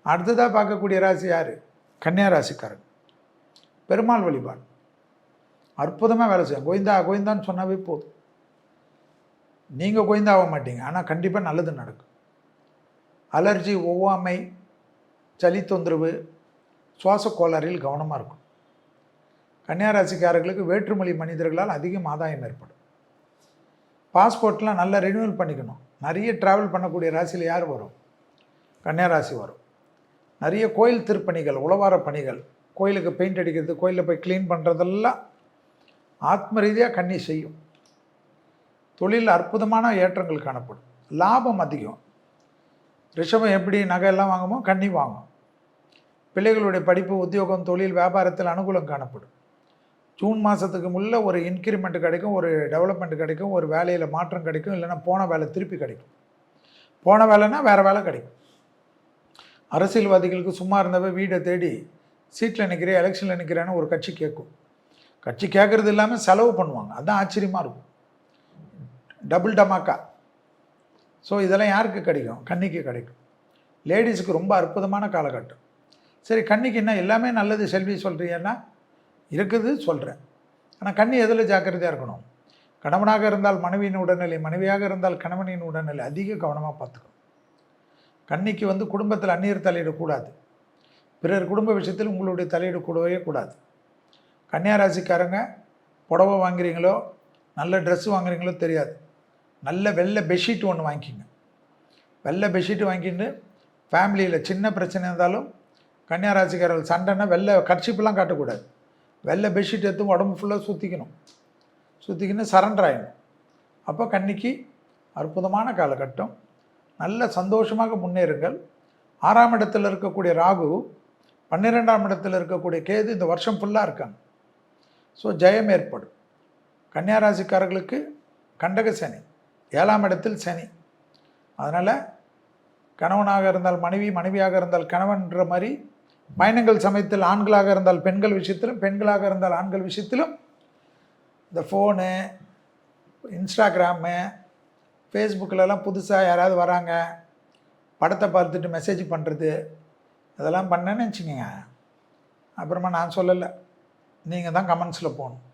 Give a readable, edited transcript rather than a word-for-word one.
அடுத்ததாக பார்க்கக்கூடிய ராசி யார்? கன்னியா ராசிக்காரங்க. பெருமாள் வழிபாடு அற்புதமாக வேலை செய்யும். கோவிந்தா கோவிந்தான்னு சொன்னாவே போதும். நீங்கள் கோவிந்தா ஆக மாட்டீங்க, ஆனால் கண்டிப்பாக நல்லது நடக்கும். அலர்ஜி, ஒவ்வாமை, சளி தொந்தரவு, சுவாச கோளாறில் கவனமாக இருக்கும். கன்னியா ராசிக்காரர்களுக்கு வேற்றுமொழி மனிதர்களால் அதிகம் ஆதாயம் ஏற்படும். பாஸ்போர்ட்லாம் நல்லா ரினியூவல் பண்ணிக்கணும். நிறைய ட்ராவல் பண்ணக்கூடிய ராசியில் யார் வரும்? கன்னியா ராசி வரும். நிறைய கோயில் திருப்பணிகள், உழவார பணிகள், கோயிலுக்கு பெயிண்ட் அடிக்கிறது, கோயிலில் போய் க்ளீன் பண்ணுறதெல்லாம் ஆத்ம ரீதியாக கன்னி செய்யும். தொழில் அற்புதமான ஏற்றங்கள் காணப்படும். லாபம் அதிகம். ரிஷபம் எப்படி நகையெல்லாம் வாங்குமோ கன்னி வாங்கும். பிள்ளைகளுடைய படிப்பு, உத்தியோகம், தொழில், வியாபாரத்தில் அனுகூலம் காணப்படும். ஜூன் மாதத்துக்கு முள்ள ஒரு இன்க்ரிமெண்ட் கிடைக்கும், ஒரு டெவலப்மெண்ட் கிடைக்கும், ஒரு வேலையில் மாற்றம் கிடைக்கும், இல்லைன்னா போன வேலை திருப்பி கிடைக்கும். போன வேலைன்னா வேறு வேலை கிடைக்கும். அரசியல்வாதிகளுக்கு சும்மா இருந்தவ வீடை தேடி சீட்டில் நிற்கிறேன், எலெக்ஷனில் நிற்கிறேன்னு ஒரு கட்சி கேட்கும். கட்சி கேட்குறது இல்லாமல் செலவு பண்ணுவாங்க. அதுதான் ஆச்சரியமாக இருக்கும். டபுள் டமாக்கா. ஸோ இதெல்லாம் யாருக்கு கிடைக்கும்? கன்னிக்கு கிடைக்கும். லேடிஸுக்கு ரொம்ப அற்புதமான காலகட்டம். சரி, கன்னிக்கு என்ன எல்லாமே நல்லது செல்வி சொல்கிறீங்கன்னா இருக்குது சொல்கிறேன். ஆனால் கன்னி எதில் ஜாக்கிரதையாக இருக்கணும்? கணவனாக இருந்தால் மனைவியின் உடல்நிலை, மனைவியாக இருந்தால் கணவனின் உடல்நிலை அதிக கவனமாக பார்த்துக்கணும். கன்னிக்கு குடும்பத்தில் அந்நியர் தலையிடக்கூடாது. பிறர் குடும்ப விஷயத்தில் உங்களுடைய தலையீடு கூடவே கூடாது. கன்னியா ராசிக்காரங்க புடவை வாங்குறீங்களோ, நல்ல ட்ரெஸ்ஸு வாங்குறீங்களோ தெரியாது, நல்ல வெள்ளை பெட்ஷீட் ஒன்று வாங்கிக்கிங்க. வெள்ளை பெட்ஷீட்டு வாங்கிட்டு ஃபேமிலியில் சின்ன பிரச்சனை இருந்தாலும் கன்னியா ராசிக்காரர்கள் சண்டைன்னா வெள்ளை கர்ச்சிப்பெல்லாம் காட்டக்கூடாது. வெள்ளை பெட்ஷீட் எடுத்து உடம்பு ஃபுல்லாக சுற்றிக்கின்னு சரண்டர் ஆகிடும். அப்போ கன்னிக்கு அற்புதமான காலகட்டம். நல்ல சந்தோஷமாக முன்னேறுங்கள். 6ஆம் இடத்தில் இருக்கக்கூடிய ராகு, 12ஆம் இடத்தில் இருக்கக்கூடிய கேது இந்த வருஷம் ஃபுல்லாக இருக்காங்க. ஸோ ஜெயம் ஏற்படும். கன்னியா ராசிக்காரர்களுக்கு கண்டக சனி, 7ஆம் இடத்தில் சனி. அதனால் கணவனாக இருந்தால் மனைவி, மனைவியாக இருந்தால் கணவன்ற மாதிரி பயணங்கள் சமயத்தில் ஆண்களாக இருந்தால் பெண்கள் விஷயத்திலும், பெண்களாக இருந்தால் ஆண்கள் விஷயத்திலும் இந்த ஃபோனு, இன்ஸ்டாகிராமு, ஃபேஸ்புக்கிலலாம் புதுசாக யாராவது வராங்க, படத்தை பார்த்துட்டு மெசேஜ் பண்ணுறது, அதெல்லாம் பண்ணேன்னு வச்சுக்கோங்க. அப்புறமா நான் சொல்லலை, நீங்கள் தான் கமெண்ட்ஸில் போகணும்.